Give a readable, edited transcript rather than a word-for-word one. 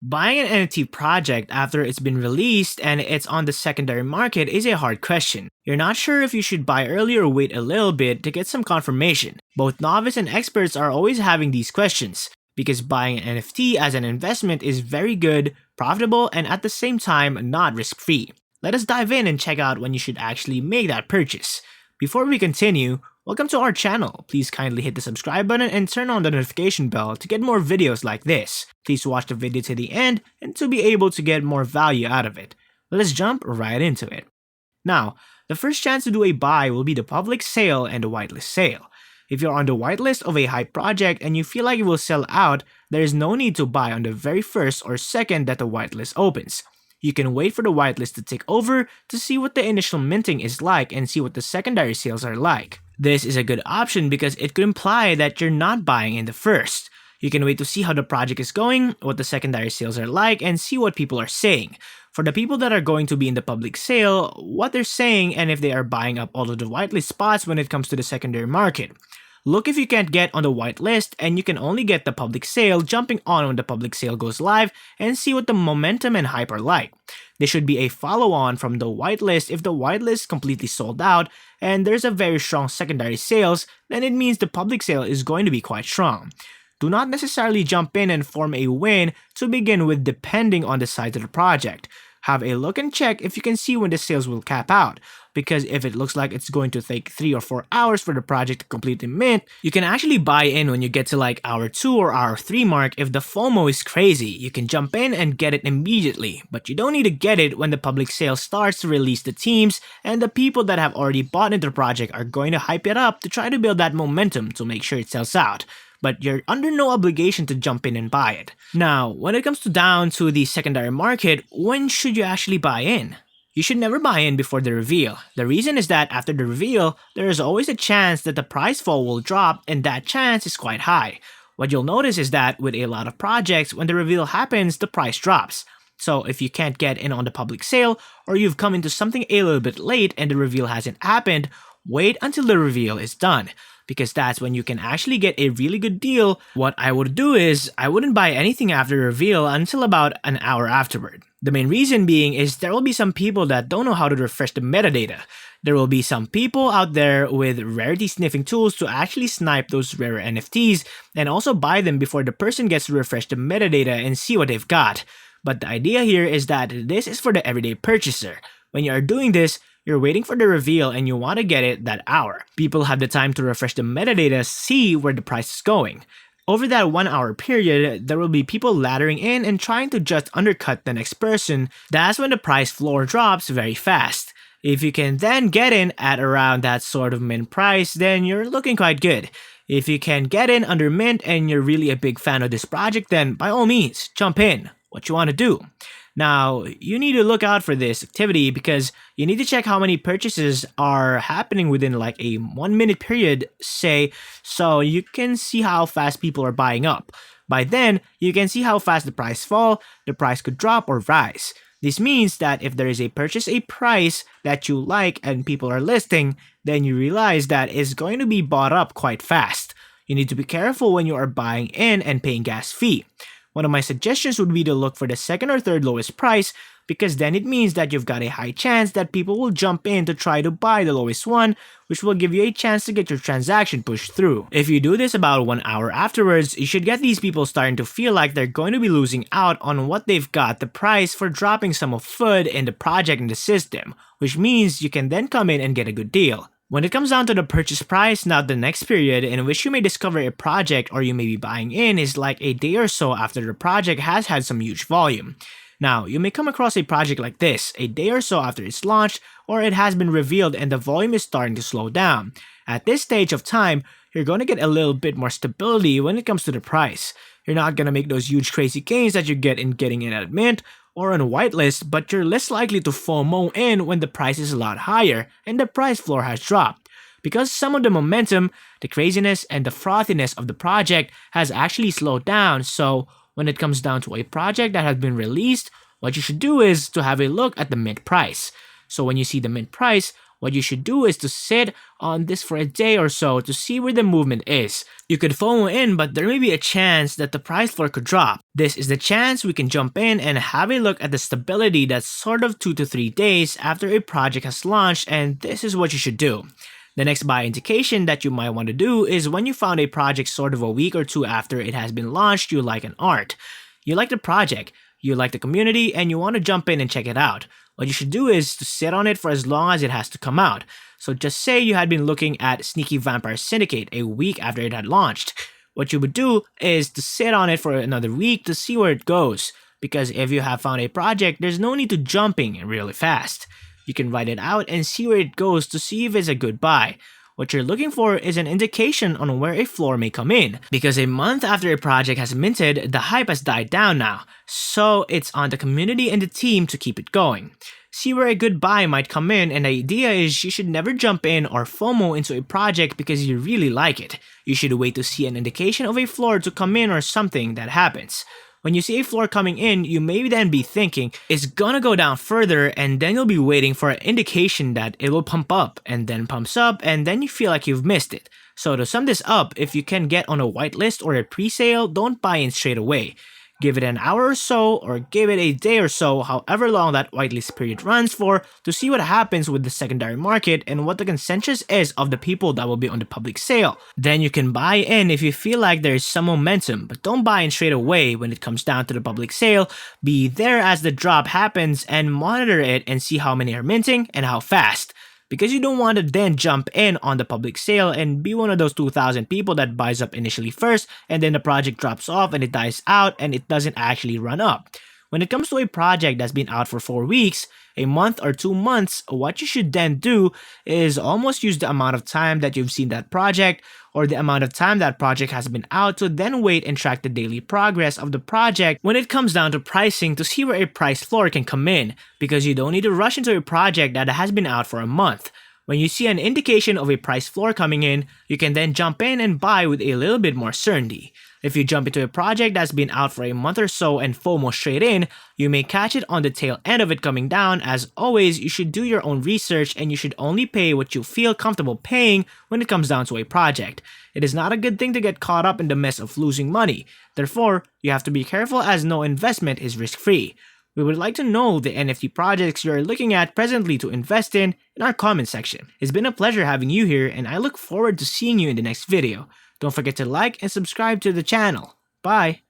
Buying an NFT project after it's been released and it's on the secondary market is a hard question. You're not sure if you should buy early or wait a little bit to get some confirmation. Both novice and experts are always having these questions, because buying an NFT as an investment is very good, profitable, and at the same time not risk-free. Let us dive in and check out when you should actually make that purchase. Before we continue, welcome to our channel. Please kindly hit the subscribe button and turn on the notification bell to get more videos like this. Please watch the video to the end and to be able to get more value out of it. Let's jump right into it. Now, the first chance to do a buy will be the public sale and the whitelist sale. If you're on the whitelist of a hype project and you feel like it will sell out, there is no need to buy on the very first or second that the whitelist opens. You can wait for the whitelist to take over to see what the initial minting is like and see what the secondary sales are like. This is a good option because it could imply that you're not buying in the first. You can wait to see how the project is going, what the secondary sales are like, and see what people are saying. For the people that are going to be in the public sale, what they're saying and if they are buying up all of the whitelist spots when it comes to the secondary market. Look if you can't get on the whitelist and you can only get the public sale jumping on when the public sale goes live and see what the momentum and hype are like. There should be a follow-on from the whitelist if the whitelist completely sold out and there's a very strong secondary sales, then it means the public sale is going to be quite strong. Do not necessarily jump in and form a win to begin with depending on the size of the project. Have a look and check if you can see when the sales will cap out, because if it looks like it's going to take 3 or 4 hours for the project to completely mint, you can actually buy in when you get to like hour 2 or hour 3 mark. If the FOMO is crazy, you can jump in and get it immediately, but you don't need to get it when the public sale starts to release the teams and the people that have already bought into the project are going to hype it up to try to build that momentum to make sure it sells out. But you're under no obligation to jump in and buy it. Now, when it comes down to the secondary market, when should you actually buy in? You should never buy in before the reveal. The reason is that after the reveal, there is always a chance that the price fall will drop, and that chance is quite high. What you'll notice is that with a lot of projects, when the reveal happens, the price drops. So if you can't get in on the public sale, or you've come into something a little bit late and the reveal hasn't happened, wait until the reveal is done, because that's when you can actually get a really good deal. What I would do is, I wouldn't buy anything after the reveal until about an hour afterward. The main reason being is there will be some people that don't know how to refresh the metadata. There will be some people out there with rarity sniffing tools to actually snipe those rare NFTs and also buy them before the person gets to refresh the metadata and see what they've got. But the idea here is that this is for the everyday purchaser. When you are doing this, you're waiting for the reveal and you want to get it that hour. People have the time to refresh the metadata, see where the price is going. Over that 1 hour period, there will be people laddering in and trying to just undercut the next person. That's when the price floor drops very fast. If you can then get in at around that sort of mint price, then you're looking quite good. If you can get in under mint and you're really a big fan of this project, then by all means, jump in. What you want to do. Now, you need to look out for this activity because you need to check how many purchases are happening within like a 1 minute period, say, so you can see how fast people are buying up. By then, you can see how fast the price fall, the price could drop or rise. This means that if there is a price that you like and people are listing, then you realize that it's going to be bought up quite fast. You need to be careful when you are buying in and paying gas fee. One of my suggestions would be to look for the second or third lowest price, because then it means that you've got a high chance that people will jump in to try to buy the lowest one, which will give you a chance to get your transaction pushed through. If you do this about 1 hour afterwards, you should get these people starting to feel like they're going to be losing out on what they've got the price for dropping some of FUD in the project and the system, which means you can then come in and get a good deal. When it comes down to the purchase price, now the next period in which you may discover a project or you may be buying in is like a day or so after the project has had some huge volume. Now, you may come across a project like this a day or so after it's launched, or it has been revealed and the volume is starting to slow down. At this stage of time, you're going to get a little bit more stability when it comes to the price. You're not going to make those huge crazy gains that you get in getting in at mint or on a whitelist, but you're less likely to FOMO in when the price is a lot higher and the price floor has dropped. Because some of the momentum, the craziness, and the frothiness of the project has actually slowed down, so when it comes down to a project that has been released, what you should do is to have a look at the mint price. So when you see the mint price, What you should do is to sit on this for a day or so to see where the movement is. You could FOMO in, but there may be a chance that the price floor could drop. This is the chance we can jump in and have a look at the stability that's sort of 2 to 3 days after a project has launched, and this is what you should do. The next buy indication that you might want to do is when you found a project sort of a week or two after it has been launched you like an art. You like the project, you like the community, and you want to jump in and check it out. What you should do is to sit on it for as long as it has to come out. So just say you had been looking at Sneaky Vampire Syndicate a week after it had launched. What you would do is to sit on it for another week to see where it goes. Because if you have found a project, there's no need to jumping really fast. You can write it out and see where it goes to see if it's a good buy. What you're looking for is an indication on where a floor may come in, because a month after a project has minted, the hype has died down now, so it's on the community and the team to keep it going. See where a good buy might come in, and the idea is you should never jump in or FOMO into a project because you really like it. You should wait to see an indication of a floor to come in or something that happens. When you see a floor coming in, you may then be thinking, it's gonna go down further, and then you'll be waiting for an indication that it will pump up, and then pumps up, and then you feel like you've missed it. So to sum this up, if you can get on a whitelist or a pre-sale, don't buy in straight away. Give it an hour or so, or give it a day or so, however long that whitelist period runs for, to see what happens with the secondary market and what the consensus is of the people that will be on the public sale. Then you can buy in if you feel like there is some momentum, but don't buy in straight away when it comes down to the public sale. Be there as the drop happens and monitor it and see how many are minting and how fast. Because you don't want to then jump in on the public sale and be one of those 2,000 people that buys up initially first and then the project drops off and it dies out and it doesn't actually run up. When it comes to a project that's been out for 4 weeks, a month or 2 months, what you should then do is almost use the amount of time that you've seen that project or the amount of time that project has been out to then wait and track the daily progress of the project when it comes down to pricing to see where a price floor can come in, because you don't need to rush into a project that has been out for a month. When you see an indication of a price floor coming in, you can then jump in and buy with a little bit more certainty. If you jump into a project that's been out for a month or so and FOMO straight in, you may catch it on the tail end of it coming down. As always, you should do your own research and you should only pay what you feel comfortable paying when it comes down to a project. It is not a good thing to get caught up in the mess of losing money. Therefore, you have to be careful as no investment is risk-free. We would like to know the NFT projects you are looking at presently to invest in our comment section. It's been a pleasure having you here, and I look forward to seeing you in the next video. Don't forget to like and subscribe to the channel. Bye!